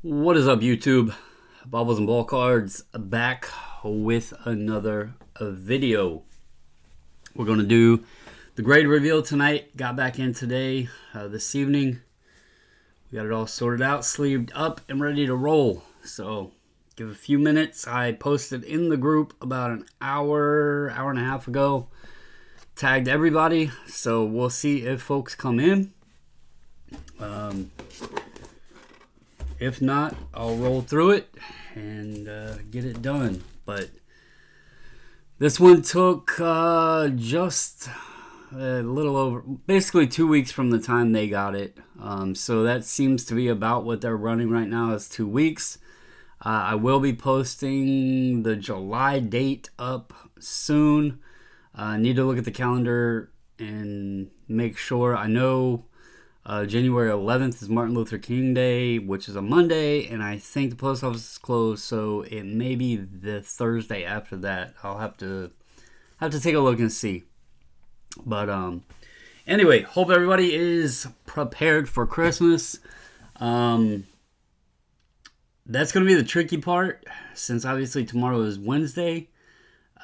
What is up, YouTube? Bobbles and Ball Cards back with another video. We're going to do the grade reveal tonight. Got back in today, this evening. We got it all sorted out, sleeved up, and ready to roll. So, give a few minutes. I posted in the group about an hour and a half ago. Tagged everybody, so we'll see if folks come in. If not, I'll roll through it and get it done. But this one took just a little over, basically 2 weeks from the time they got it. So that seems to be about what they're running right now, is 2 weeks. I will be posting the July date up soon. I need to look at the calendar and make sure. I know January 11th is Martin Luther King Day, which is a Monday, and I think the post office is closed, so it may be the Thursday after that. I'll have to take a look and see. But anyway, hope everybody is prepared for Christmas. That's going to be the tricky part, since obviously tomorrow is Wednesday.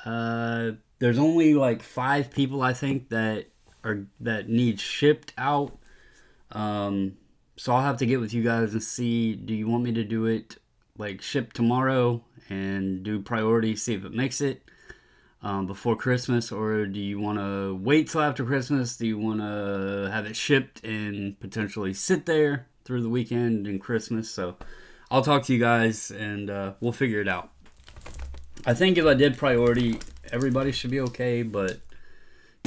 There's only like 5 people, I think, that need shipped out. So I'll have to get with you guys and see, do you want me to do it like ship tomorrow and do priority, see if it makes it before Christmas, or do you want to wait till after Christmas? Do you want to have it shipped and potentially sit there through the weekend and Christmas? So I'll talk to you guys and we'll figure it out. I think if I did priority, everybody should be okay, but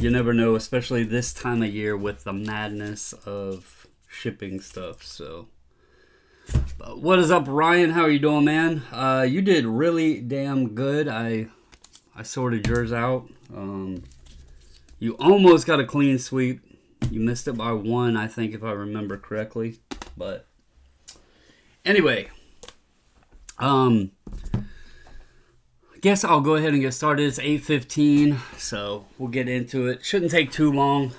you never know, especially this time of year with the madness of shipping stuff. So, what is up, Ryan? How are you doing, man? You did really damn good. I sorted yours out. You almost got a clean sweep. You missed it by 1, I think, if I remember correctly. But anyway, guess I'll go ahead and get started. It's 8:15, so we'll get into it. Shouldn't take too long.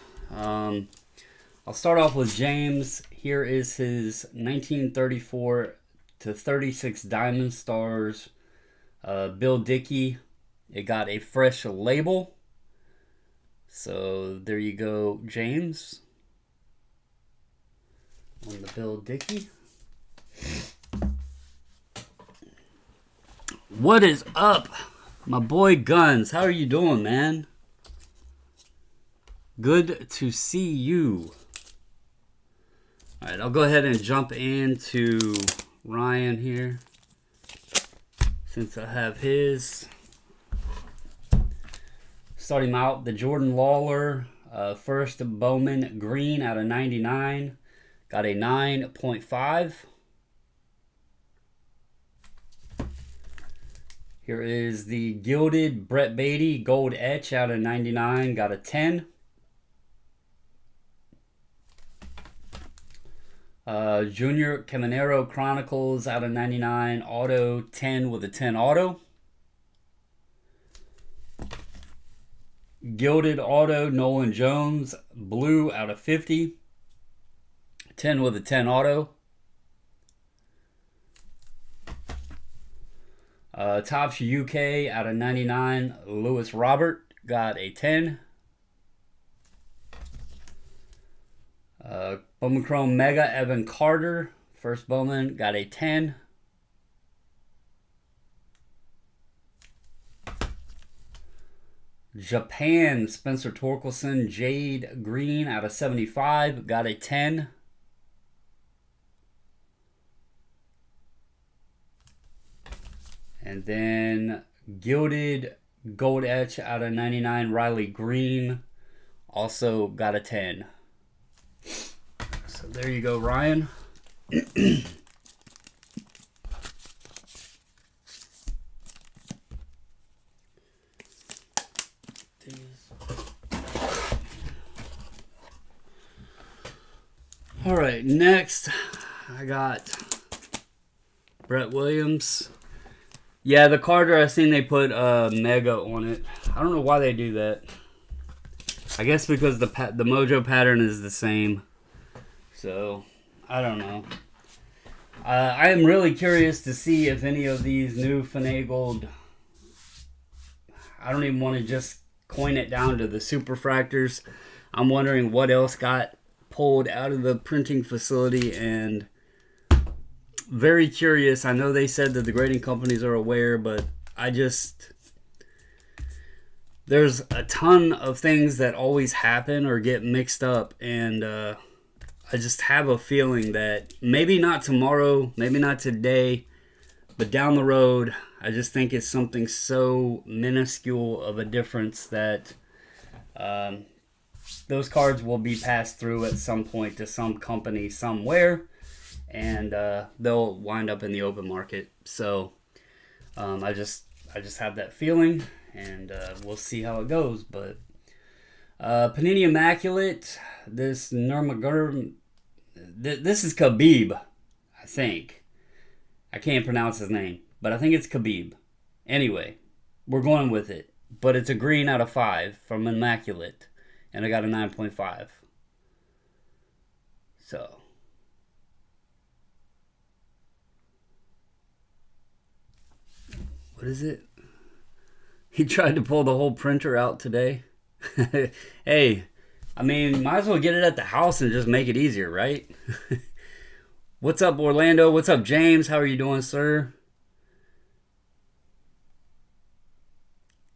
I'll start off with James. Here is his 1934 to 36 Diamond Stars Bill Dickey. It got a fresh label. So there you go, James, on the Bill Dickey. What is up, my boy Guns? How are you doing, man? Good to see you. Alright, I'll go ahead and jump into Ryan here, since I have his. Start him out, the Jordan Lawler first Bowman Green out of 99. Got a 9.5. Here is the Gilded Brett Beatty Gold Etch out of 99. Got a 10. Junior Caminero Chronicles out of 99. Auto 10 with a 10 auto. Gilded Auto Nolan Jones Blue out of 50. 10 with a 10 auto. Topps UK out of 99, Lewis Robert got a 10. Bowman Chrome Mega Evan Carter, first Bowman, got a 10. Japan Spencer Torkelson Jade Green out of 75, got a 10. And then Gilded Gold Etch out of 99, Riley Green, also got a 10. So there you go, Ryan. All right, next I got Brett Williams. Yeah, the Carter, I seen they put Mega on it. I don't know why they do that. I guess because the Mojo pattern is the same. So, I don't know. I am really curious to see if any of these new finagled, I don't even want to just coin it down to the superfractors. I'm wondering what else got pulled out of the printing facility, and very curious. I know they said that the grading companies are aware, but there's a ton of things that always happen or get mixed up, and I just have a feeling that maybe not tomorrow, maybe not today, but down the road, I just think it's something so minuscule of a difference that those cards will be passed through at some point to some company somewhere, and they'll wind up in the open market. So I just have that feeling, and we'll see how it goes. But Panini Immaculate, this Nurmagomedov, this is Khabib, I think. I can't pronounce his name, but I think it's Khabib. Anyway, we're going with it. But it's a green out of 5 from Immaculate, and I got a 9.5. So what is it? He tried to pull the whole printer out today. Hey, I mean, might as well get it at the house and just make it easier, right? What's up, Orlando? What's up, James? How are you doing, sir?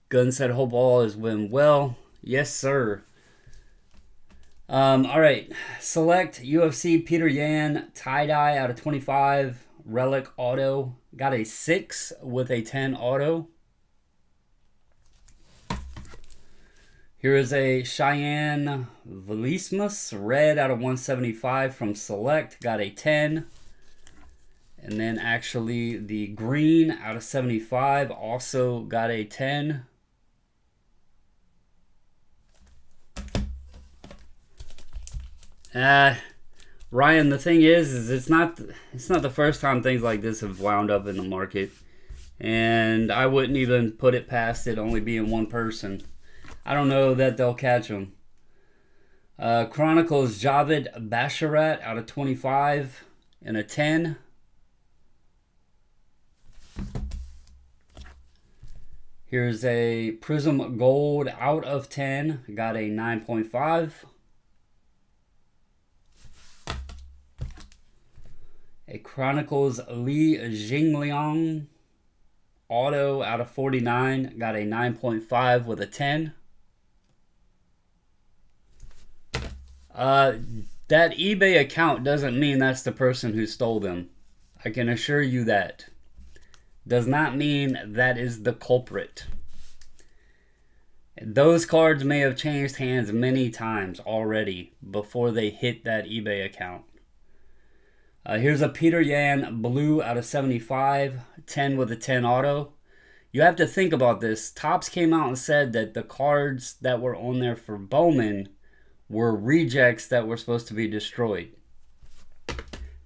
Gunn said, hope all is went well. Yes, sir. All right. Select UFC Peter Yan tie-dye out of 25. Relic auto. Got a 6 with a 10 auto. Here is a Cheyenne Velismus red out of 175 from Select. Got a 10. And then actually the green out of 75 also got a 10. Ryan, the thing is it's not the first time things like this have wound up in the market. And I wouldn't even put it past it only being one person. I don't know that they'll catch him. Chronicles Javed Basharat out of 25 and a 10. Here's a Prism Gold out of 10. Got a 9.5. A Chronicles Li Jingliang auto out of 49. Got a 9.5 with a 10. That eBay account doesn't mean that's the person who stole them. I can assure you that. Does not mean that is the culprit. Those cards may have changed hands many times already before they hit that eBay account. Here's a Peter Yan blue out of 75, 10 with a 10 auto. You have to think about this. Topps came out and said that the cards that were on there for Bowman were rejects that were supposed to be destroyed.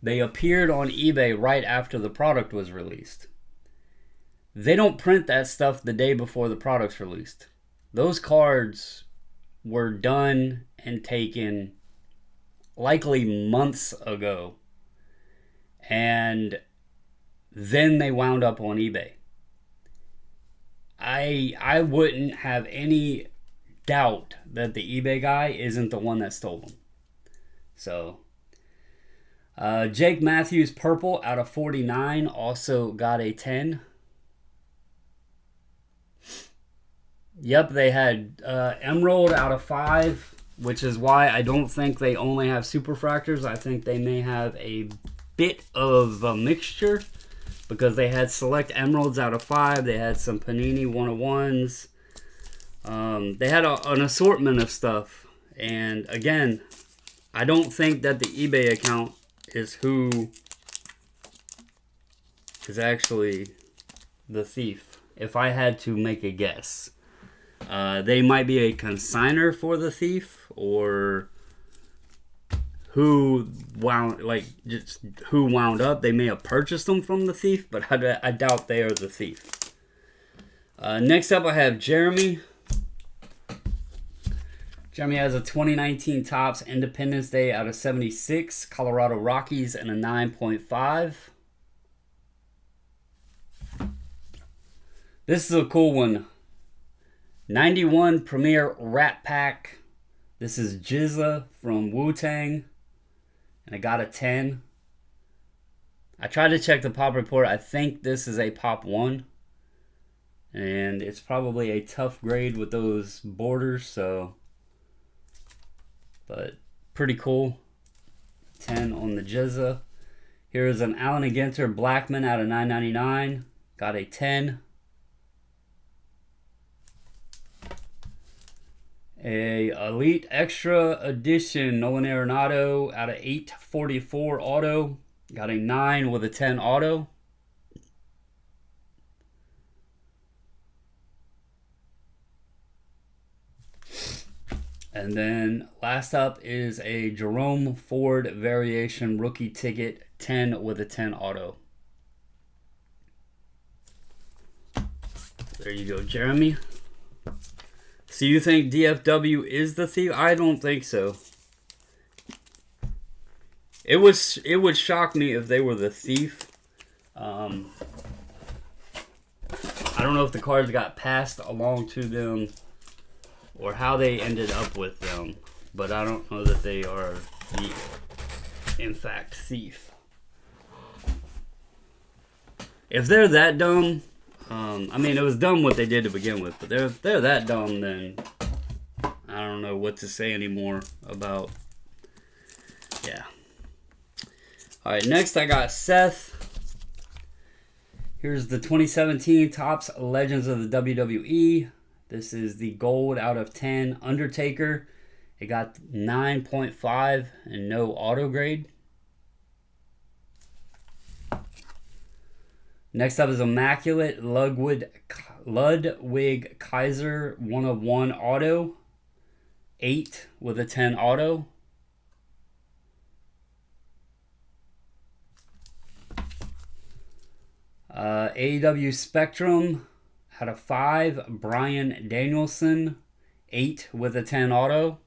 They appeared on eBay right after the product was released. They don't print that stuff the day before the product's released. Those cards were done and taken likely months ago. And then they wound up on eBay. I wouldn't have any doubt that the eBay guy isn't the one that stole them. So, Jake Matthews purple out of 49 also got a 10. Yep, they had Emerald out of 5, which is why I don't think they only have superfractors. I think they may have a bit of a mixture, because they had Select Emeralds out of 5. They had some Panini 101s. They had an assortment of stuff. And again, I don't think that the eBay account is who is actually the thief, if I had to make a guess. They might be a consigner for the thief, or who wound up. They may have purchased them from the thief, but I doubt they are the thief. Next up, I have Jeremy Jeremy has a 2019 Topps Independence Day out of 76, Colorado Rockies, and a 9.5. This is a cool one. 91 Premier Rat Pack. This is Jizza from Wu-Tang, and I got a 10. I tried to check the pop report. I think this is a pop 1. And it's probably a tough grade with those borders, so... But pretty cool. 10 on the Jizza. Here is an Allen & Ginter Blackman out of 9.99. Got a 10. A Elite Extra Edition Nolan Arenado out of 844 auto. Got a 9 with a 10 auto. And then last up is a Jerome Ford Variation Rookie Ticket 10 with a 10 auto. There you go, Jeremy. So you think DFW is the thief? I don't think so. It would shock me if they were the thief. I don't know if the cards got passed along to them or how they ended up with them, but I don't know that they are the, in fact, thief. If they're that dumb, I mean, it was dumb what they did to begin with, but if they're that dumb, then I don't know what to say anymore about, yeah. Alright, next I got Seth. Here's the 2017 Topps Legends of the WWE. This is the gold out of 10 Undertaker. It got 9.5 and no auto grade. Next up is Immaculate Ludwig Kaiser 1/1 auto. 8 with a 10 auto. AEW Spectrum out of 5, Bryan Danielson, 8 with a 10 auto.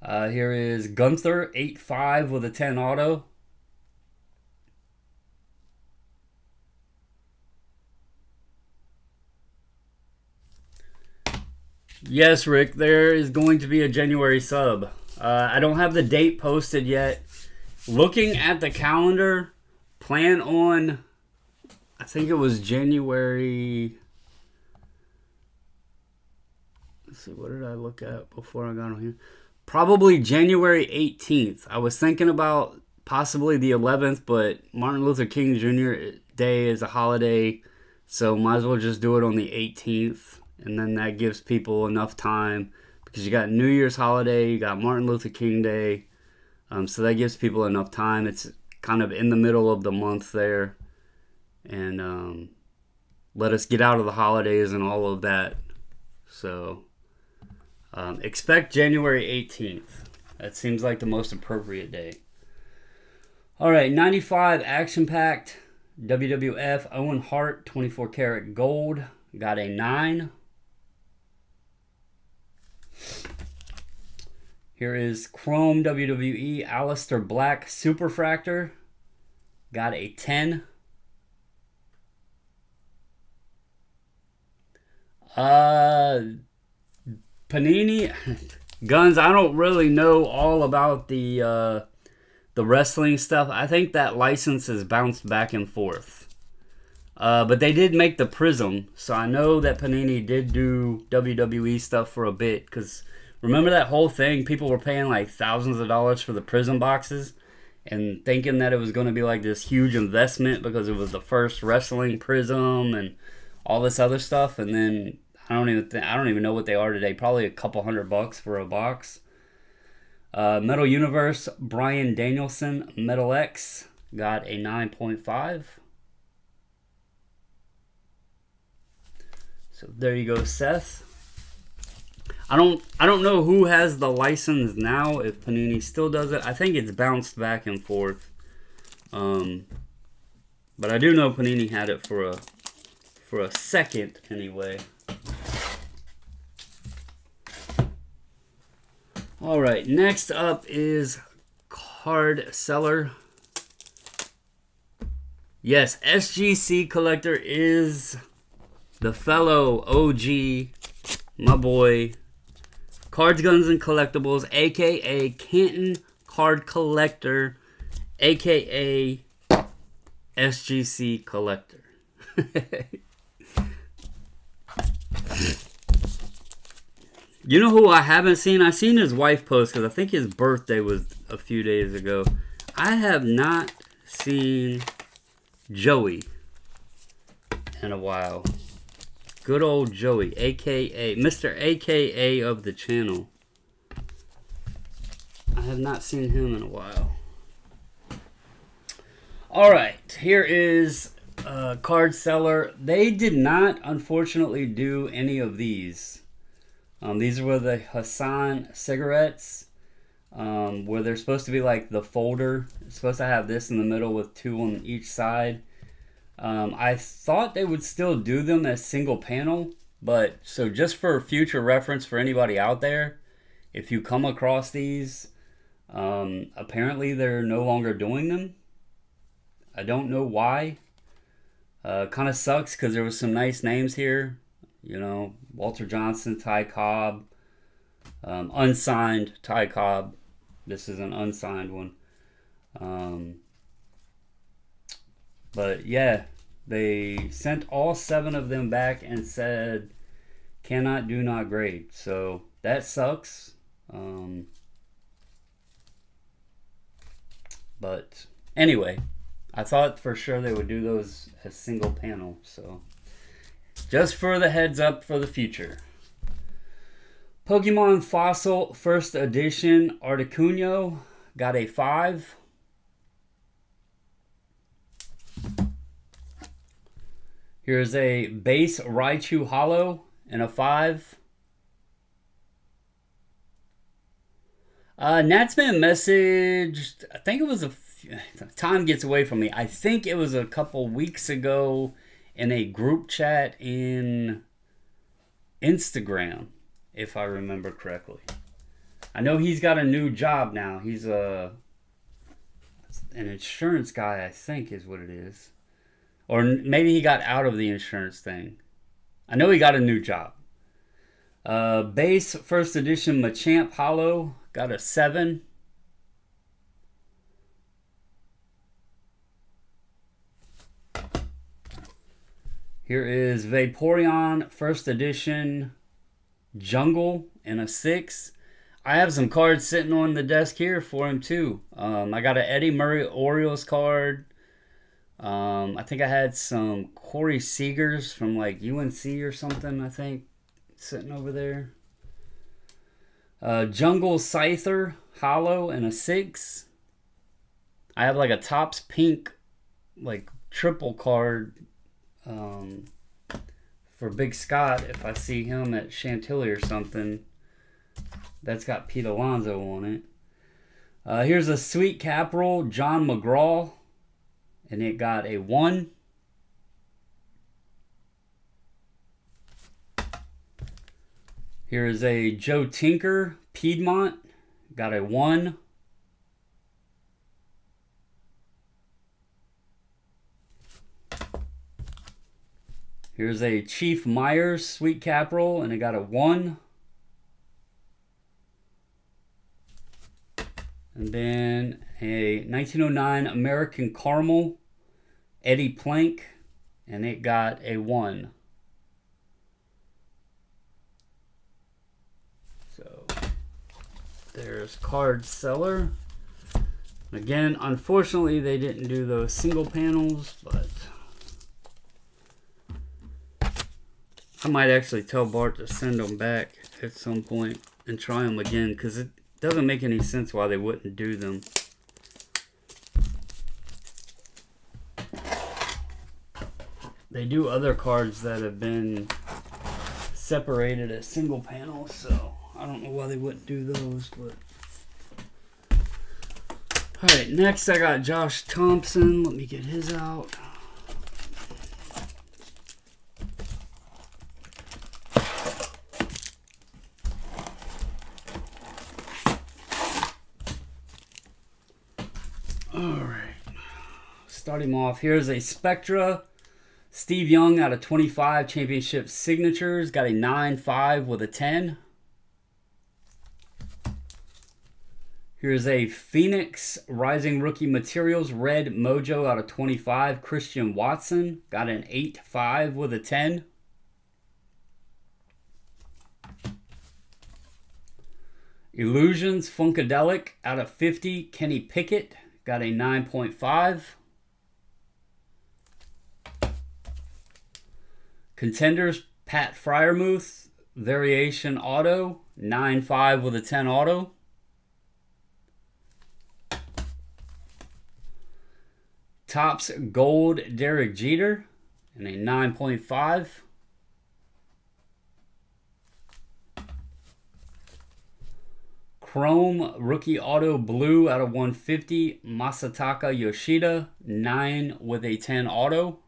Here is Gunther, 8/5 with a 10 auto. Yes, Rick, there is going to be a January sub. I don't have the date posted yet. Looking at the calendar, plan on, I think it was January. Let's see, what did I look at before I got on here? Probably January 18th. I was thinking about possibly the 11th, but Martin Luther King Jr. Day is a holiday, so might as well just do it on the 18th. And then that gives people enough time because you got New Year's holiday, you got Martin Luther King Day. So that gives people enough time. It's kind of in the middle of the month there. And let us get out of the holidays and all of that. So expect January 18th. That seems like the most appropriate day. All right, 95 action-packed WWF Owen Hart 24 karat gold. Got a 9. Here is Chrome WWE Aleister Black Superfractor. Got a 10. Panini Guns. I don't really know all about the wrestling stuff. I think that license has bounced back and forth. But they did make the Prism, so I know that Panini did do WWE stuff for a bit, because remember that whole thing? People were paying like thousands of dollars for the Prism boxes and thinking that it was going to be like this huge investment because it was the first wrestling Prism and all this other stuff, and then I don't even know what they are today. Probably a couple $100 for a box. Metal Universe Bryan Danielson Metal X got a 9.5. So there you go, Seth. I don't know who has the license now, if Panini still does it. I think it's bounced back and forth. But I do know Panini had it for a second anyway. All right, next up is Card Seller. Yes, SGC Collector is the fellow OG, my boy, Cards, Guns, and Collectibles, a.k.a. Canton Card Collector, a.k.a. SGC Collector. You know who I haven't seen? I've seen his wife post because I think his birthday was a few days ago. I have not seen Joey in a while. Good old Joey, a.k.a. Mr. a.k.a. of the channel. I have not seen him in a while. Alright, here is Card Seller. They did not, unfortunately, do any of these. These were the Hassan cigarettes, where they're supposed to be like the folder. It's supposed to have this in the middle with two on each side. I thought they would still do them as single panel, but so just for future reference for anybody out there, if you come across these, apparently they're no longer doing them. I don't know why. Kind of sucks because there was some nice names here. You know, Walter Johnson, Ty Cobb, unsigned Ty Cobb. This is an unsigned one. But yeah, they sent all 7 of them back and said, cannot, do not grade. So that sucks. But anyway, I thought for sure they would do those as single panel. So just for the heads up for the future. Pokemon Fossil First Edition Articuno got a 5. Here's a base Raichu Hollow and a 5. Natsman messaged, I think it was time gets away from me. I think it was a couple weeks ago in a group chat in Instagram, if I remember correctly. I know he's got a new job now. He's an insurance guy, I think is what it is. Or maybe he got out of the insurance thing. I know he got a new job. Base First Edition Machamp Hollow got a 7. Here is Vaporeon First Edition Jungle in a 6. I have some cards sitting on the desk here for him too. I got an Eddie Murray Orioles card. I think I had some Corey Seagers from like UNC or something, I think, sitting over there. Jungle Scyther Hollow in a 6. I have like a Topps Pink like triple card for Big Scott if I see him at Chantilly or something. That's got Pete Alonso on it. Here's a Sweet Caporal John McGraw, and it got a 1. Here is a Joe Tinker Piedmont, got a 1. Here's a Chief Myers Sweet Caporal, and it got a 1. And then a 1909 American Caramel Eddie Plank, and it got a 1. So there's Card Seller. Again, unfortunately, they didn't do those single panels, but I might actually tell Bart to send them back at some point and try them again, because it doesn't make any sense why they wouldn't do them. They do other cards that have been separated as single panels, so I don't know why they wouldn't do those, but Alright, next I got Josh Thompson. Let me get his out. Alright. Start him off. Here's a Spectra. Steve Young out of 25 championship signatures. Got a 9.5 with a 10. Here's a Phoenix Rising Rookie Materials Red Mojo out of 25. Christian Watson. Got an 8.5 with a 10. Illusions Funkadelic out of 50. Kenny Pickett. Got a 9.5. Contenders Pat Fryermuth. Variation Auto. 9.5 with a 10 auto. Topps Gold Derek Jeter and a 9.5. Chrome Rookie Auto Blue out of 150. Masataka Yoshida, 9 with a 10 auto.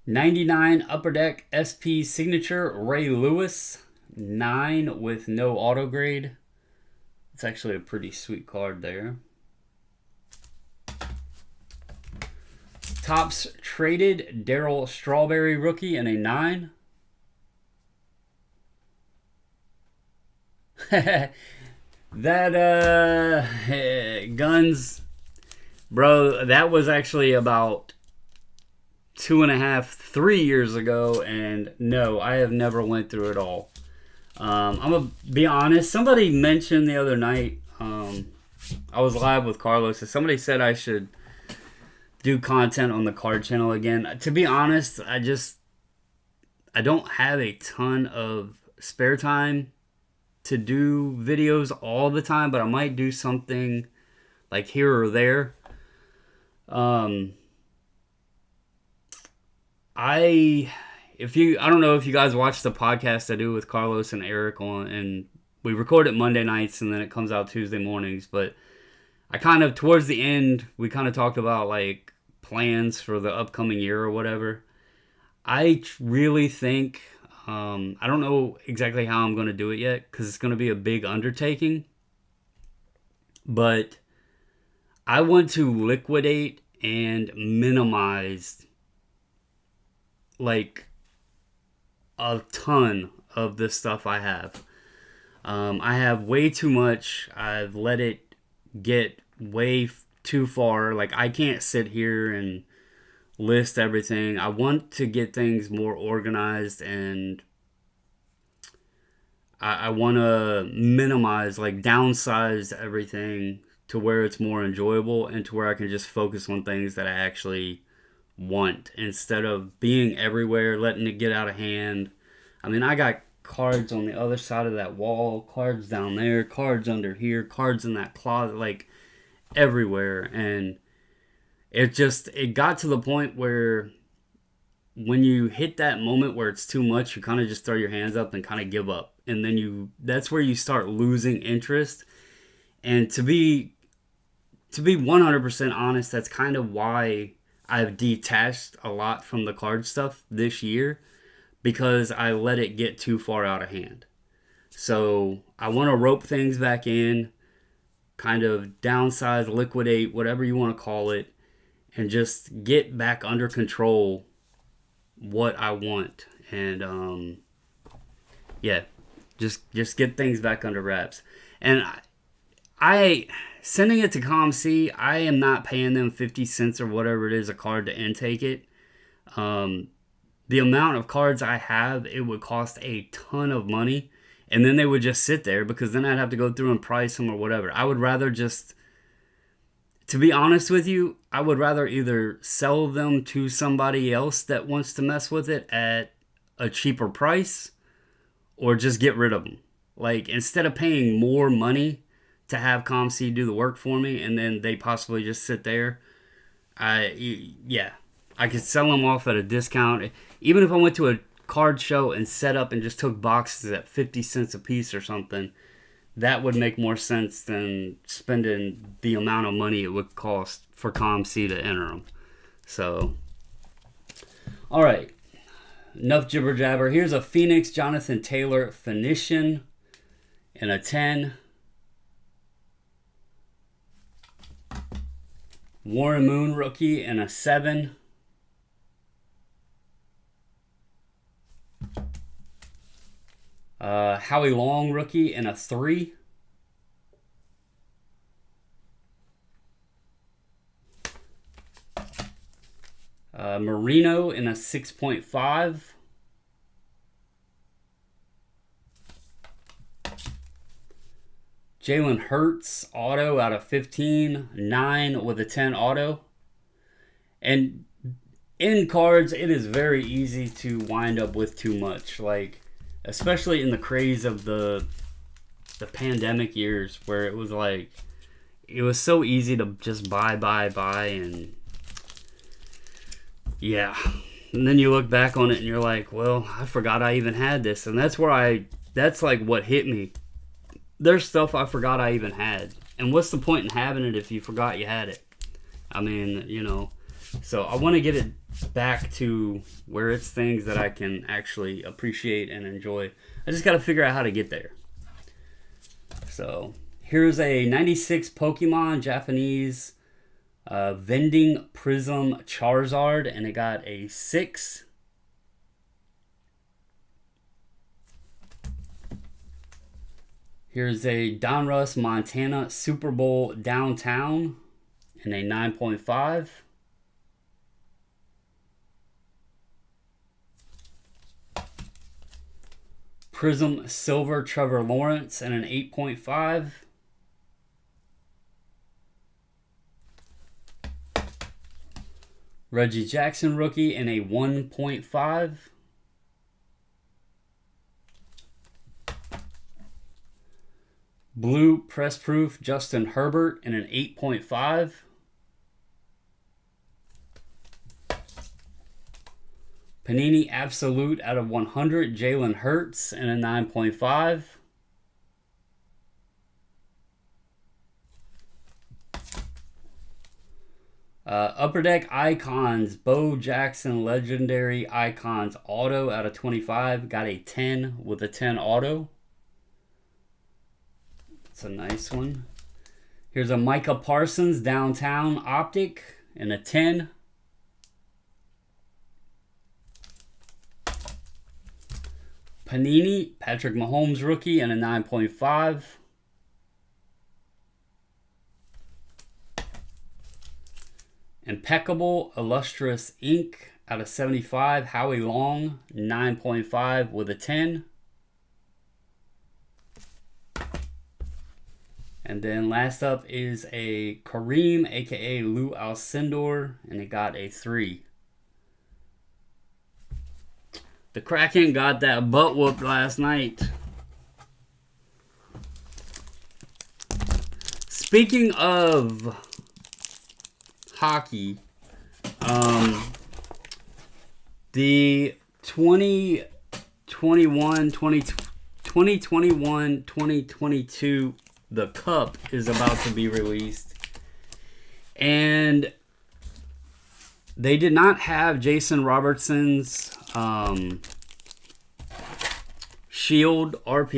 99 Upper Deck SP Signature Ray Lewis, 9 with no auto grade. It's actually a pretty sweet card there. Topps Traded Darryl Strawberry Rookie and a 9. That Guns, bro, that was actually about 2.5, 3 years ago, and no, I have never went through it all. I'm gonna be honest. Somebody mentioned the other night, I was live with Carlos, and somebody said I should do content on the card channel again. To be honest, I don't have a ton of spare time to do videos all the time, but I might do something like here or there. I don't know if you guys watch the podcast I do with Carlos and Eric and we record it Monday nights and then it comes out Tuesday mornings, but I kind of, towards the end, we kind of talked about like plans for the upcoming year or whatever. I really think, I don't know exactly how I'm going to do it yet because it's going to be a big undertaking, but I want to liquidate and minimize like a ton of the stuff I have. I have way too much. I've let it get way too far. Like, I can't sit here and list everything. I want to get things more organized, and I want to minimize, like downsize everything to where it's more enjoyable and to where I can just focus on things that I actually want instead of being everywhere, letting it get out of hand. I mean, I got cards on the other side of that wall, cards down there, cards under here, cards in that closet, like everywhere. And it got to the point where when you hit that moment where it's too much, you kind of just throw your hands up and kind of give up. And then that's where you start losing interest. And to be 100% honest, that's kind of why I've detached a lot from the card stuff this year, because I let it get too far out of hand. So I want to rope things back in, kind of downsize, liquidate, whatever you want to call it, and just get back under control what I want. And yeah, just get things back under wraps. And I sending it to ComC, I am not paying them 50 cents or whatever it is a card to intake it. The amount of cards I have, it would cost a ton of money, and then they would just sit there because then I'd have to go through and price them or whatever. I would rather just, to be honest with you, I would rather either sell them to somebody else that wants to mess with it at a cheaper price or just get rid of them. Like, instead of paying more money to have ComC do the work for me and then they possibly just sit there, I could sell them off at a discount. Even if I went to a card show and set up and just took boxes at 50 cents a piece or something, that would make more sense than spending the amount of money it would cost for ComC to enter them. So, all right. Enough jibber jabber. Here's a Phoenix Jonathan Taylor Phoenician in a 10. Warren Moon rookie in a 7. Howie Long rookie in a 3. Marino in a 6.5. Jalen Hurts auto out of 15. 9 with a 10 auto. And in cards, it is very easy to wind up with too much. Like, especially in the craze of the pandemic years, where it was like, it was so easy to just buy, and yeah. And then you look back on it and you're like, well, I forgot I even had this. And that's like what hit me. There's stuff I forgot I even had. And what's the point in having it if you forgot you had it? I mean, you know. So I want to get it back to where it's things that I can actually appreciate and enjoy. I just got to figure out how to get there. So here's a 96 Pokemon Japanese Vending Prism Charizard, and it got a 6. Here's a Donruss Montana Super Bowl Downtown and a 9.5. Prism Silver Trevor Lawrence and an 8.5. Reggie Jackson rookie and a 1.5. Blue Press Proof Justin Herbert and an 8.5. Panini Absolute out of 100 Jalen Hurts and a 9.5. Upper Deck Icons Bo Jackson Legendary Icons Auto out of 25. Got a 10 with a 10 auto. It's a nice one. Here's a Micah Parsons Downtown Optic and a 10. Panini Patrick Mahomes rookie and a 9.5. Impeccable Illustrious Ink out of 75. Howie Long 9.5 with a 10. And then last up is a Kareem, aka Lou Alcindor, and it got a 3. The Kraken got that butt whooped last night. Speaking of hockey, the 2021-2022 the Cup is about to be released, and they did not have Jason Robertson's Shield Auto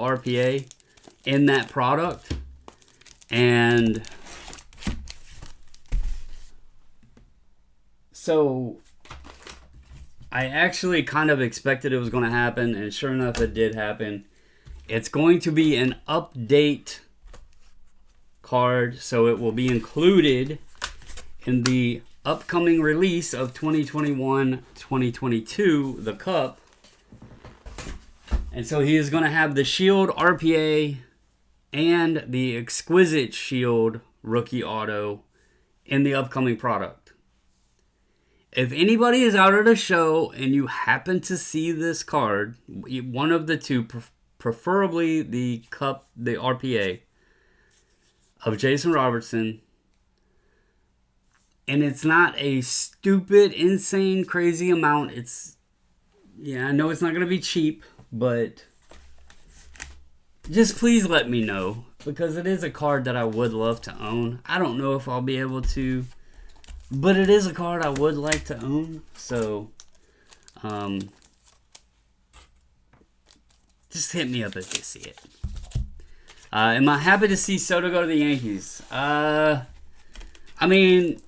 RPA in that product, and so I actually kind of expected it was going to happen, and sure enough, it did happen. It's going to be an update card, so it will be included in the upcoming release of 2021-2022, the Cup. And so he is going to have the Shield RPA and the Exquisite Shield Rookie Auto in the upcoming product. If anybody is out at a show and you happen to see this card, one of the two, preferably the Cup, the RPA of Jason Robertson, and it's not a stupid, insane, crazy amount. It's, yeah, I know it's not going to be cheap, but just please let me know, because it is a card that I would love to own. I don't know if I'll be able to, but it is a card I would like to own. So, just hit me up if you see it. Am I happy to see Soto go to the Yankees? I mean,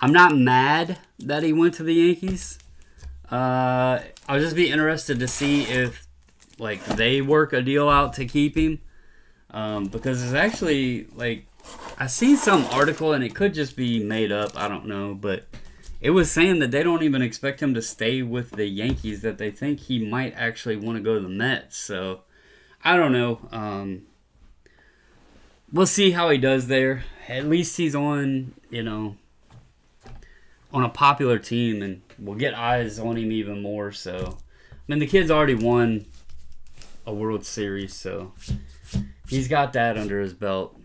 I'm not mad that he went to the Yankees. I'll just be interested to see if like they work a deal out to keep him. Because it's actually like I seen some article, and it could just be made up. I don't know, but it was saying that they don't even expect him to stay with the Yankees. That they think he might actually want to go to the Mets. So I don't know. We'll see how he does there. At least he's on, on a popular team, and we'll get eyes on him even more. So, I mean, the kid's already won a World Series, so he's got that under his belt.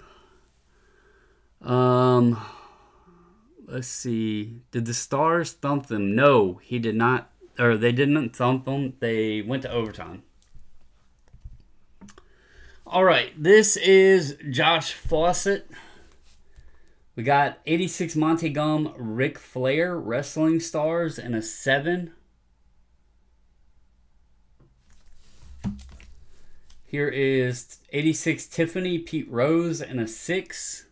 Let's see. Did the Stars thump them? No, he did not. Or they didn't thump them. They went to overtime. All right, this is Josh Fawcett. We got 86 Monty Gum, Ric Flair, Wrestling Stars, and a 7. Here is 86 Tiffany, Pete Rose, and a 6.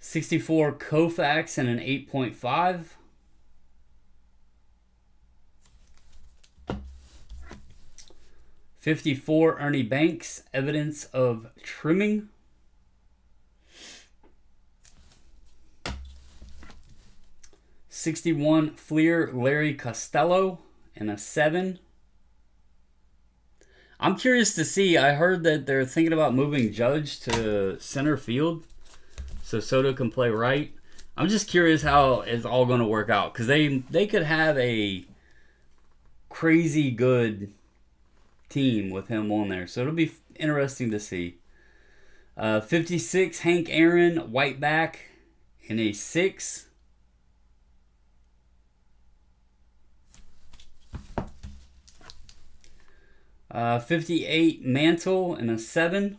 '64 Koufax and an 8.5. '54 Ernie Banks, Evidence of Trimming. '61 Fleer, Larry Costello, and a 7. I'm curious to see. I heard that they're thinking about moving Judge to center field so Soto can play right. I'm just curious how it's all going to work out, because they could have a crazy good team with him on there. So it'll be interesting to see. 56 Hank Aaron, Whiteback, and a 6. '58 Mantle and a 7.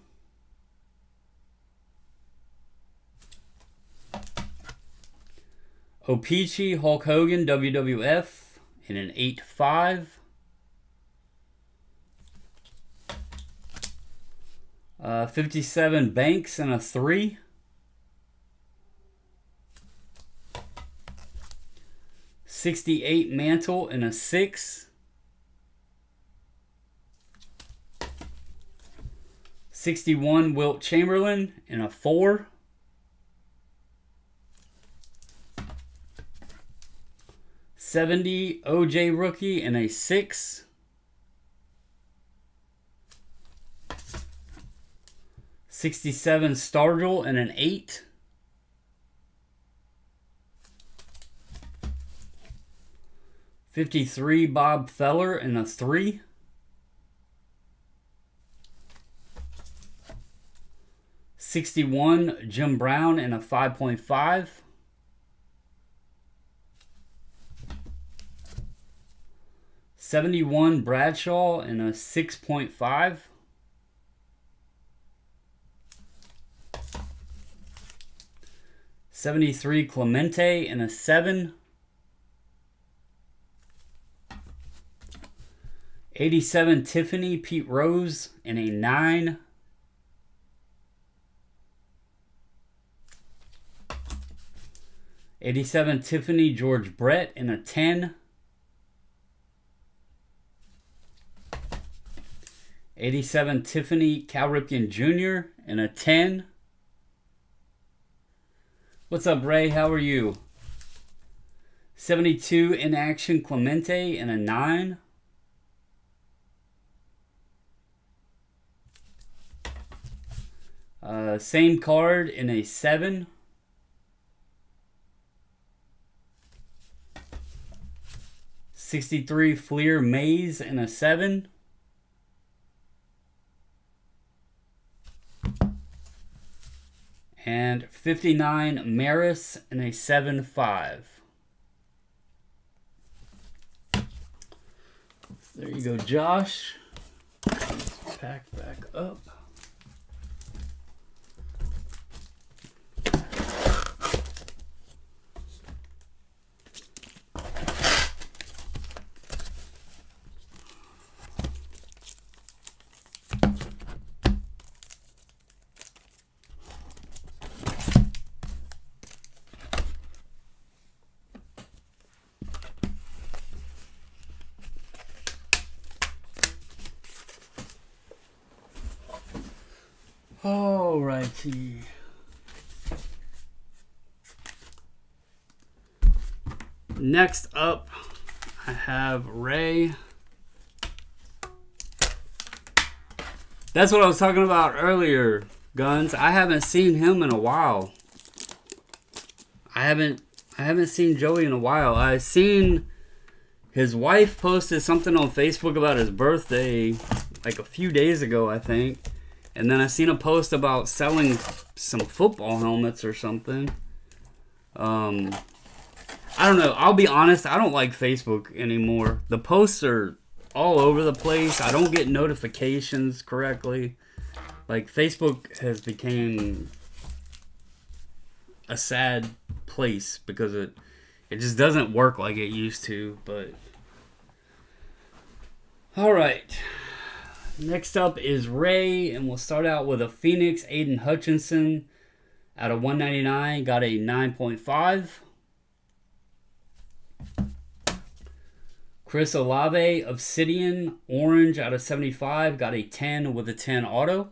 O-Pee-Chee, Hulk Hogan, WWF, and an 8.5. 57 Banks and a 3. 68 Mantle and a 6. 61 Wilt Chamberlain and a 4. 70 OJ Rookie and a 6. 67 Stargell and an 8. 53 Bob Feller and a 3. 61 Jim Brown and a 5.5. 71 Bradshaw and a 6.5. 73 Clemente and a 7. 87 Tiffany, Pete Rose and a 9. 87 Tiffany, George Brett and a 10. 87 Tiffany, Cal Ripken Jr. and a 10. What's up, Ray? How are you? 72 In Action Clemente and a 9. Same card in a 7. 63 Fleer Mays and a 7. And 59 Maris and a 7.5. There you go, Josh. Let's pack back up. Alrighty. Next up, I have Ray. That's what I was talking about earlier, Guns. I haven't seen him in a while. I haven't seen Joey in a while. I seen his wife posted something on Facebook about his birthday like a few days ago, I think. And then I seen a post about selling some football helmets or something. I don't know. I'll be honest. I don't like Facebook anymore. The posts are all over the place. I don't get notifications correctly. Like, Facebook has become a sad place because it just doesn't work like it used to. But all right. Next up is Ray, and we'll start out with a Phoenix Aiden Hutchinson out of 199, got a 9.5. Chris Olave, Obsidian, Orange out of 75, got a 10 with a 10 auto.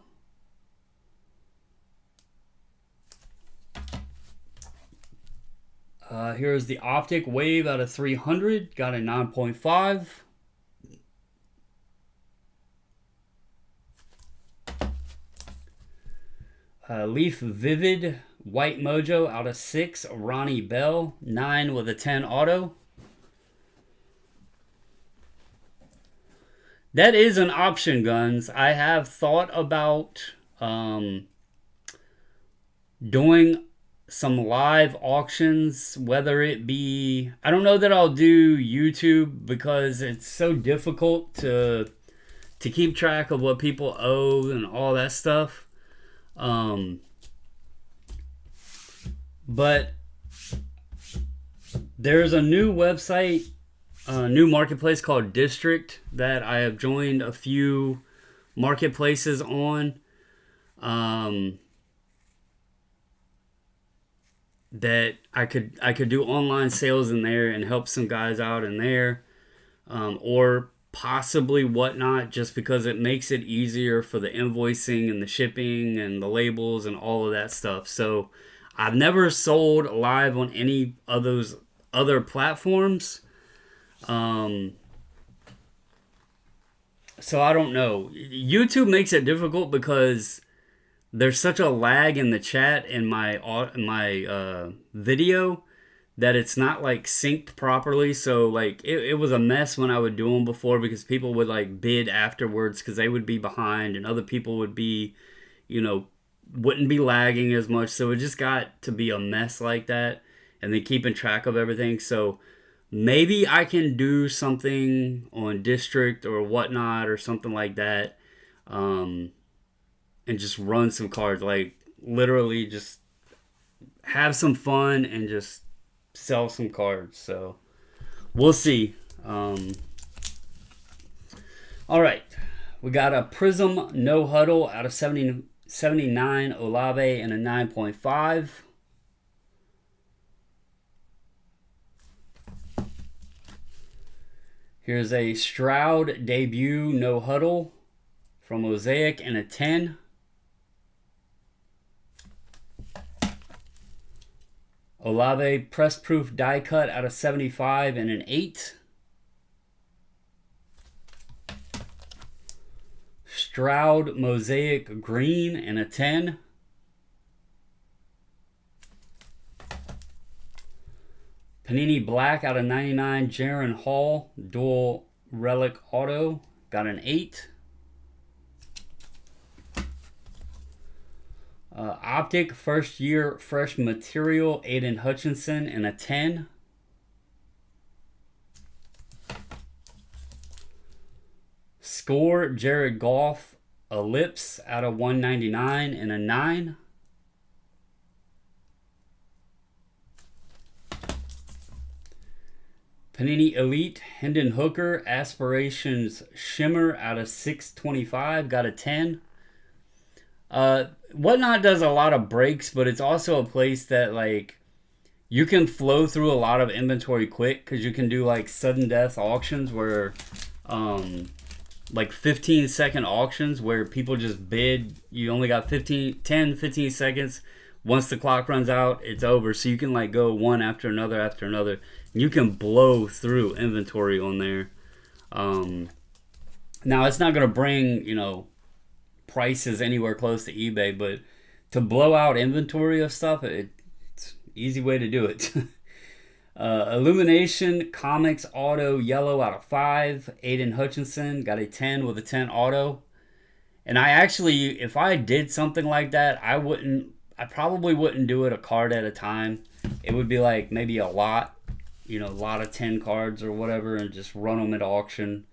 Here's the Optic Wave out of 300, got a 9.5. Leaf Vivid White Mojo out of 6, Ronnie Bell, 9 with a 10 auto. That is an option, Guns. I have thought about doing some live auctions, whether it be... I don't know that I'll do YouTube because it's so difficult to keep track of what people owe and all that stuff. But there's a new website, a new marketplace called District that I have joined a few marketplaces on. That I could do online sales in there and help some guys out in there, or possibly Whatnot, just because it makes it easier for the invoicing and the shipping and the labels and all of that stuff. So I've never sold live on any of those other platforms. So I don't know. YouTube makes it difficult because there's such a lag in the chat in my video that it's not like synced properly. So like it was a mess when I would do them before because people would like bid afterwards because they would be behind and other people would be, wouldn't be lagging as much. So it just got to be a mess like that, and then keeping track of everything. So maybe I can do something on District or Whatnot or something like that, and just run some cards, like literally just have some fun and just sell some cards. So we'll see. All right, we got a Prism No Huddle out of 79 Olave and a 9.5. Here's a Stroud Debut No Huddle from Mosaic and a 10. Olave Press Proof Die Cut out of 75 and an 8. Stroud Mosaic Green and a 10. Panini Black out of 99 Jaron Hall Dual Relic Auto, got an 8. Optic First Year Fresh Material Aiden Hutchinson and a 10. Score Jared Goff Ellipse out of 199 and a 9. Panini Elite Hendon Hooker Aspirations Shimmer out of 625, got a 10. Whatnot does a lot of breaks, but it's also a place that like you can flow through a lot of inventory quick because you can do like sudden death auctions where like 15-second auctions where people just bid. You only got 15 seconds. Once the clock runs out, it's over. So you can like go one after another after another. You can blow through inventory on there. Now it's not going to bring, prices anywhere close to eBay, but to blow out inventory of stuff, it's an easy way to do it. Illumination Comics Auto Yellow out of 5. Aiden Hutchinson got a 10 with a 10 auto. And I actually, if I did something like that, I probably wouldn't do it a card at a time. It would be like maybe a lot, a lot of 10 cards or whatever, and just run them at auction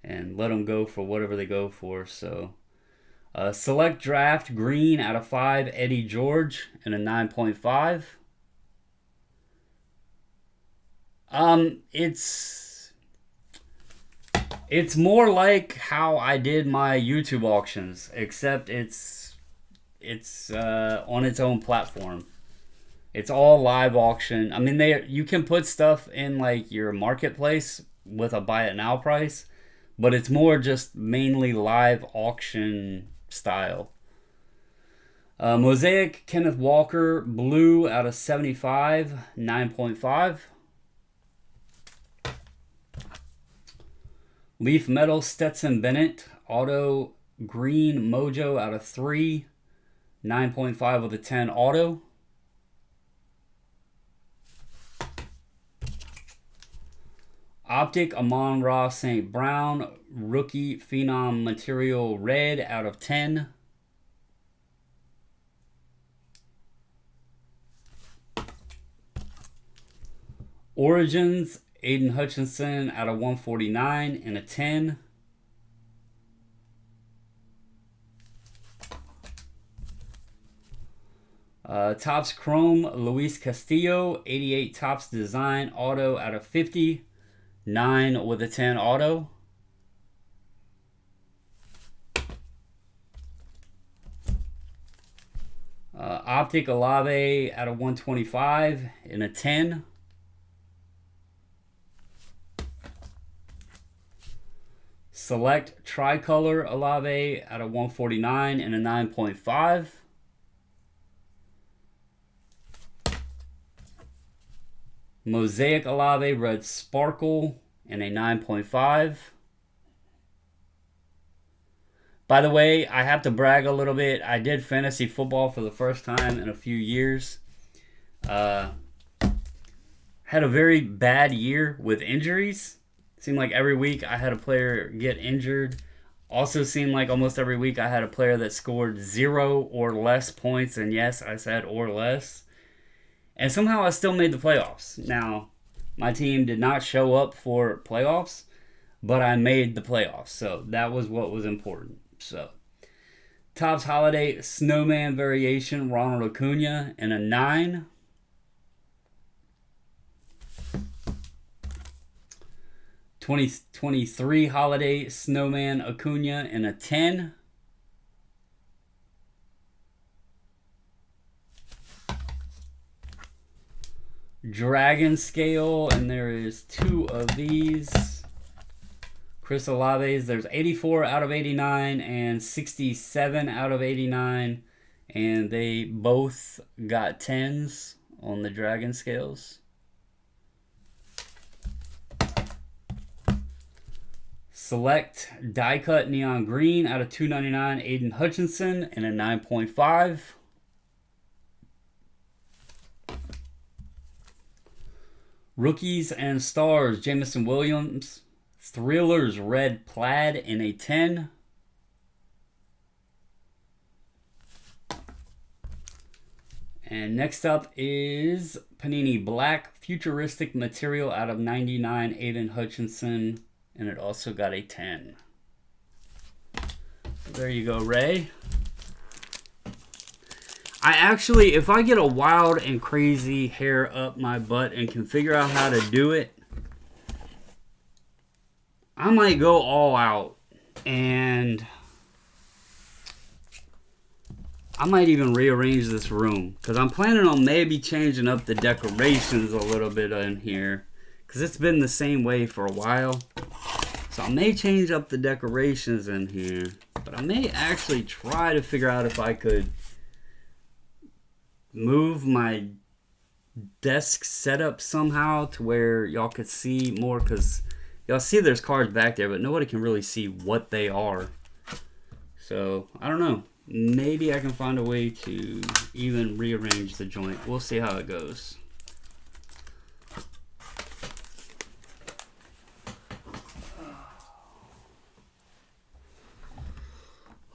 and let them go for whatever they go for. So, Select Draft Green out of 5, Eddie George, and a 9.5. It's more like how I did my YouTube auctions, except it's on its own platform. It's all live auction. I mean, you can put stuff in like your marketplace with a buy it now price, but it's more just mainly live auction style. Mosaic Kenneth Walker Blue out of 75, 9.5. Leaf Metal Stetson Bennett Auto Green Mojo out of 3, 9.5 with a 10 auto. Optic Amon-Ra St. Brown Rookie Phenom Material Red out of 10. Origins Aiden Hutchinson out of 149 and a 10. Topps Chrome Luis Castillo 88 Topps Design Auto out of 50, 9 with a 10 auto. Optic Olave out of 125 and a 10. Select Tricolor Olave out of 149 and a 9.5. Mosaic Olave Red Sparkle and a 9.5. By the way, I have to brag a little bit. I did fantasy football for the first time in a few years. Had a very bad year with injuries. Seemed like every week I had a player get injured. Also seemed like almost every week I had a player that scored 0 or less points. And yes, I said or less. And somehow I still made the playoffs. Now, my team did not show up for playoffs, but I made the playoffs. So that was what was important. So, Topps Holiday Snowman Variation Ronald Acuna and a 9. '23 Holiday Snowman Acuna and a 10. Dragon Scale, and there is 2 of these. Chris Olave's, there's 84 out of 89 and 67 out of 89. And they both got 10s on the Dragon Scales. Select Die Cut Neon Green out of 299 Aiden Hutchinson and a 9.5. Rookies and Stars Jamison Williams Thrillers Red Plaid in a 10. And next up is Panini Black Futuristic Material out of 99 Aiden Hutchinson, and it also got a 10. There you go, Ray. I actually, if I get a wild and crazy hair up my butt and can figure out how to do it, I might go all out. And I might even rearrange this room. Because I'm planning on maybe changing up the decorations a little bit in here. Because it's been the same way for a while. So I may change up the decorations in here. But I may actually try to figure out if I could move my desk setup somehow to where y'all could see more. Because y'all see there's cards back there, but nobody can really see what they are. So, I don't know. Maybe I can find a way to even rearrange the joint. We'll see how it goes.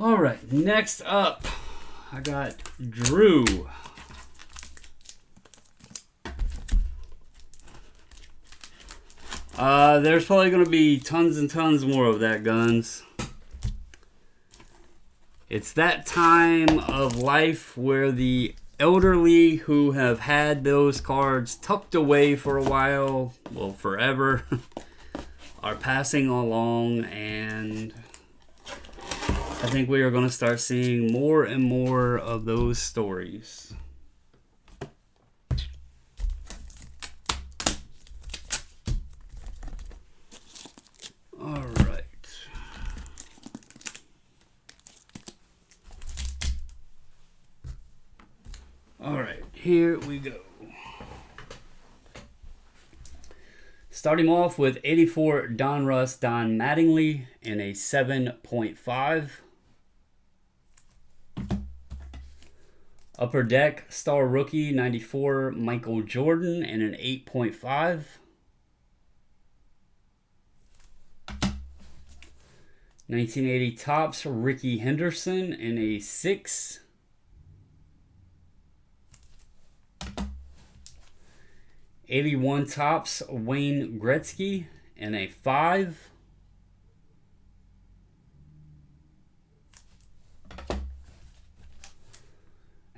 Alright, next up, I got Drew. There's probably going to be tons and tons more of that, Guns. It's that time of life where the elderly who have had those cards tucked away for a while, well, forever, are passing along, and I think we are going to start seeing more and more of those stories. All right. All right, here we go. Starting off with 84 Donruss Don Mattingly in a 7.5. Upper Deck Star Rookie 94 Michael Jordan in an 8.5. $1980 Topps Ricky Henderson in a 6. $81 Topps Wayne Gretzky in a 5.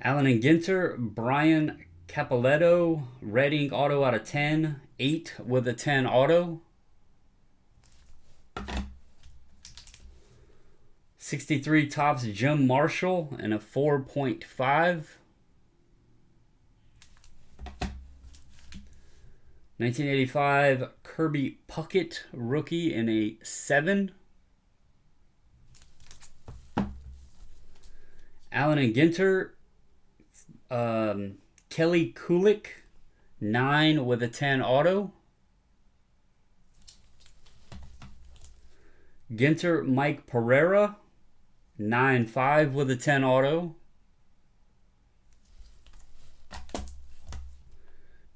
Allen and Ginter Brian Capoletto Red Ink Auto out of 10. 8 with a 10 auto. 63 Topps Jim Marshall and a 4.5. 1985 Kirby Puckett Rookie in a 7. Allen and Ginter Kelly Kulik 9 with a 10 auto. Ginter Mike Pereira 9.5 with a 10 auto.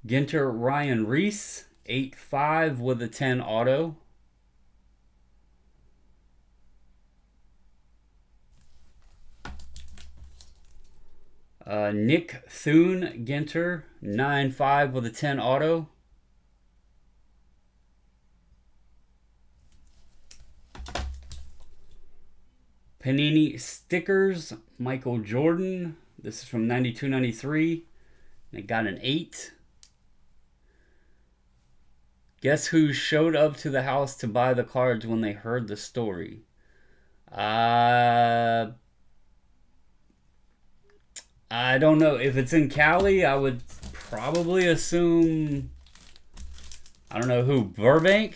Ginter Ryan Reese 8.5 with a 10 auto. Nick Thune Ginter 9.5 with a 10 auto. Panini Stickers Michael Jordan. This is from 92-93. And it got an 8. Guess who showed up to the house to buy the cards when they heard the story? I don't know. If it's in Cali, I would probably assume, I don't know who, Burbank?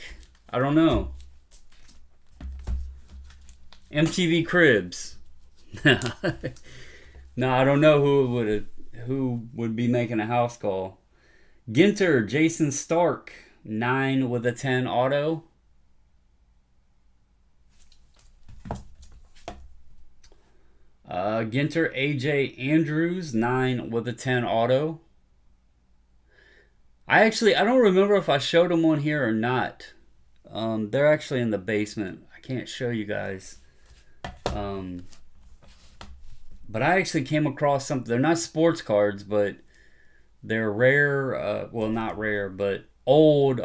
I don't know. MTV Cribs. No, I don't know who would be making a house call. Ginter Jason Stark 9 with a 10 auto. Ginter AJ Andrews 9 with a 10 auto. I don't remember if I showed them on here or not. They're actually in the basement. I can't show you guys. But I actually came across something. They're not sports cards, but they're rare. Well, not rare, but old.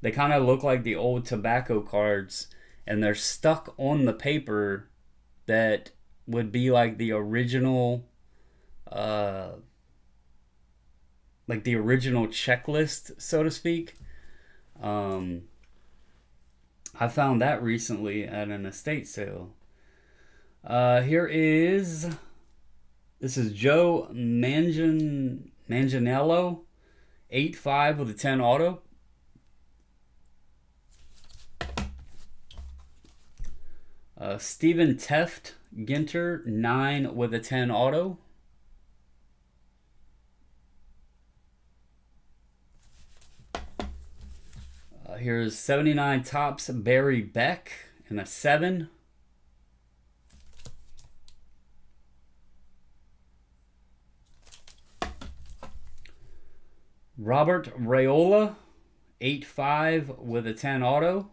They kind of look like the old tobacco cards. and they're stuck on the paper that would be like the original checklist, so to speak. I found that recently at an estate sale. This is Joe Manganiello, 8.5 with a 10 auto. Stephen Teft Ginter, 9 with a 10 auto. Here's 79 Topps Barry Beck in a 7. Robert Raiola, 8.5 with a 10 auto.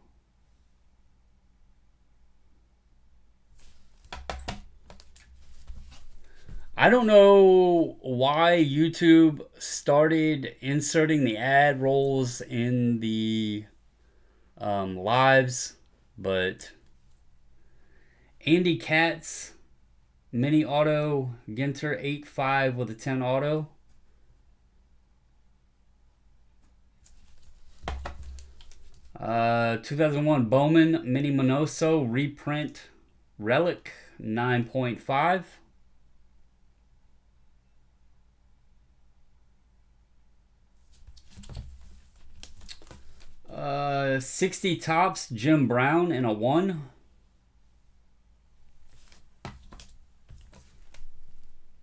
I don't know why YouTube started inserting the ad rolls in the lives, but Andy Katz, mini auto, Ginter, 8.5 with a 10 auto. Uh, 2001 Bowman, mini Minoso, reprint, relic, 9.5. 60 Topps Jim Brown in a 1.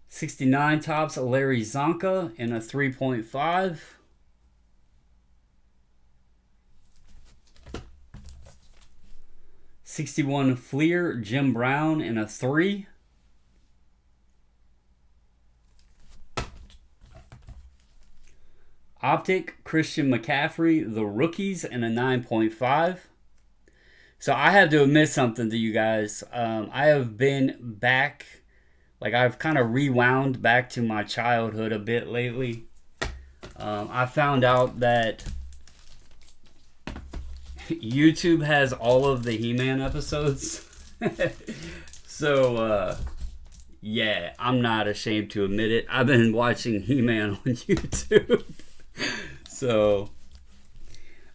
69 Topps Larry Zonka in a 3.5. 61 Fleer Jim Brown in a 3. Optic Christian McCaffrey, the rookies, in a 9.5. So I have to admit something to you guys. I have been back, like I've kind of rewound back to my childhood a bit lately. I found out that YouTube has all of the He-Man episodes. So, yeah, I'm not ashamed to admit it. I've been watching He-Man on YouTube. So,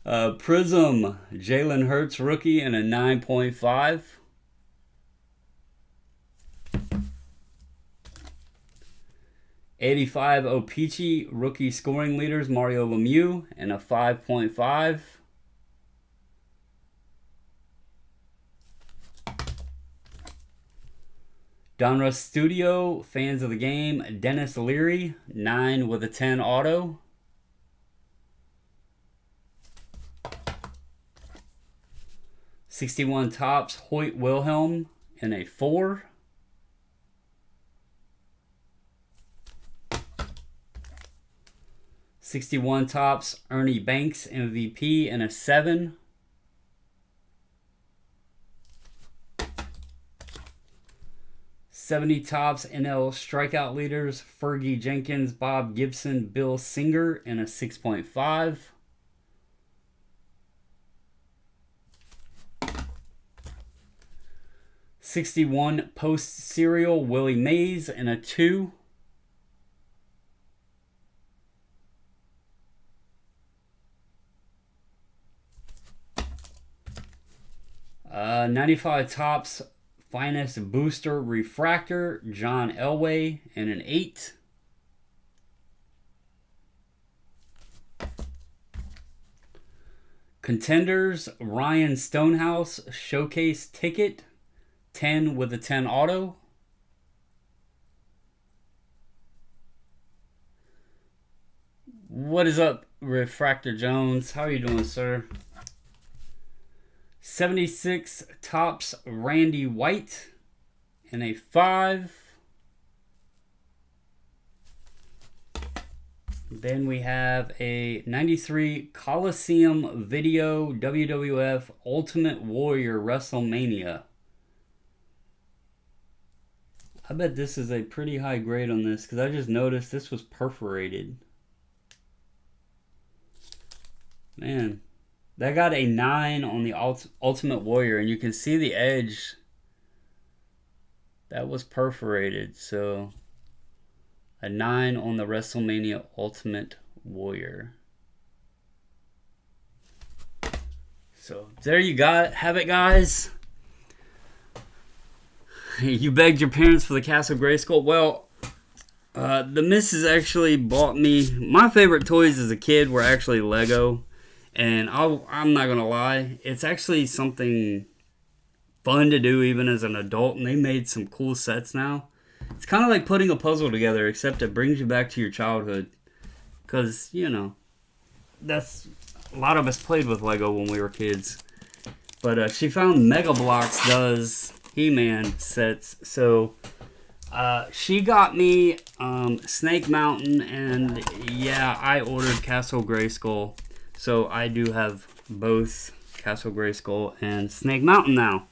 Prism, Jalen Hurts rookie in a 9.5. '85 O-Pee-Chee rookie scoring leaders, Mario Lemieux in a 5.5. Donruss Studio, fans of the game, Dennis Leary, 9 with a 10 auto. '61 Topps Hoyt Wilhelm in a 4. '61 Topps Ernie Banks MVP in a 7. '70 Topps NL strikeout leaders, Fergie Jenkins, Bob Gibson, Bill Singer in a 6.5. '61 Post Serial Willie Mays in a 2. '95 Topps Finest Booster Refractor, John Elway in an 8. Contenders, Ryan Stonehouse Showcase Ticket, 10 with a 10 auto. What is up, Refractor Jones? How are you doing, sir? '76 Topps Randy White in a 5. Then we have a '93 Coliseum Video WWF Ultimate Warrior WrestleMania. I bet this is a pretty high grade on this because I just noticed this was perforated. Man, That got a 9 on the Ultimate Warrior, and you can see the edge that was perforated. So a 9 on the WrestleMania Ultimate Warrior. So there you have it, guys. You begged your parents for the Castle Grayskull. Well, the missus actually bought me. My favorite toys as a kid were actually Lego. And I'm not going to lie, it's actually something fun to do even as an adult. And they made some cool sets now. It's kind of like putting a puzzle together, except it brings you back to your childhood. Because, you know, that's a lot of us played with Lego when we were kids. But she found Mega Bloks does He-Man sets. So she got me Snake Mountain. And yeah, I ordered Castle Grayskull. So I do have both Castle Grayskull and Snake Mountain now.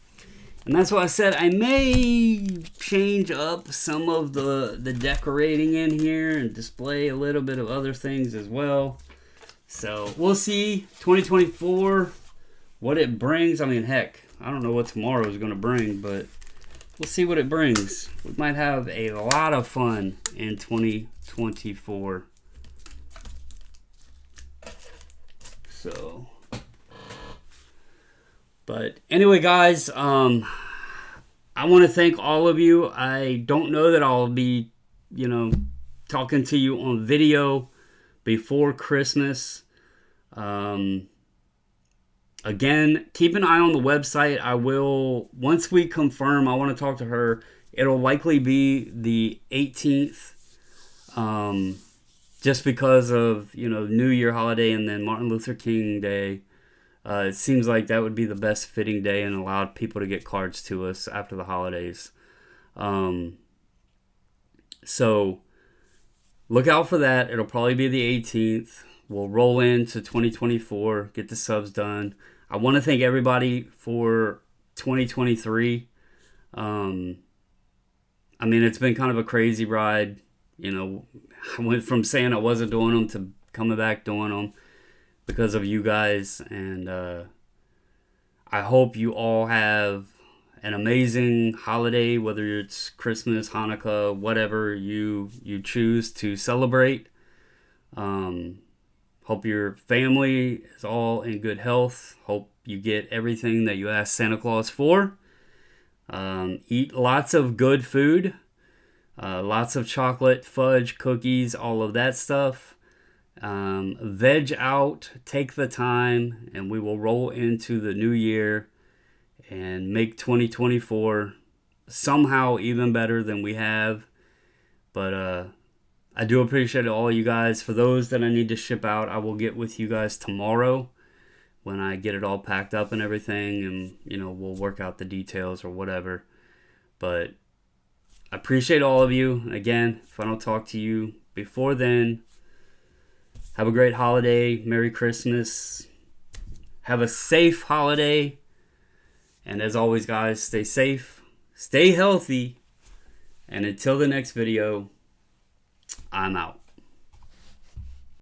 And that's why I said I may change up some of the decorating in here and display a little bit of other things as well. So we'll see 2024 what it brings. I mean, heck, I don't know what tomorrow is going to bring, but we'll see what it brings. We might have a lot of fun in 2024. So, but anyway, guys, I want to thank all of you. I don't know that I'll be, talking to you on video before Christmas. Again, keep an eye on the website. I will, once we confirm, I want to talk to her. It'll likely be the 18th. Just because of, New Year holiday and then Martin Luther King Day. It seems like that would be the best fitting day and allowed people to get cards to us after the holidays. So look out for that. It'll probably be the 18th. We'll roll into 2024, get the subs done. I want to thank everybody for 2023. I mean, it's been kind of a crazy ride. I went from saying I wasn't doing them to coming back doing them because of you guys. And I hope you all have an amazing holiday, whether it's Christmas, Hanukkah, whatever you choose to celebrate. Hope your family is all in good health. Hope you get everything that you asked Santa Claus for. Eat lots of good food. Lots of chocolate, fudge, cookies, all of that stuff. Veg out, take the time, and we will roll into the new year and make 2024 somehow even better than we have. But I do appreciate all you guys. For those that I need to ship out, I will get with you guys tomorrow when I get it all packed up and everything, and we'll work out the details or whatever. But I appreciate all of you. Again, if I don't talk to you before then, have a great holiday. Merry Christmas. Have a safe holiday. And as always, guys, stay safe, stay healthy, and until the next video, I'm out.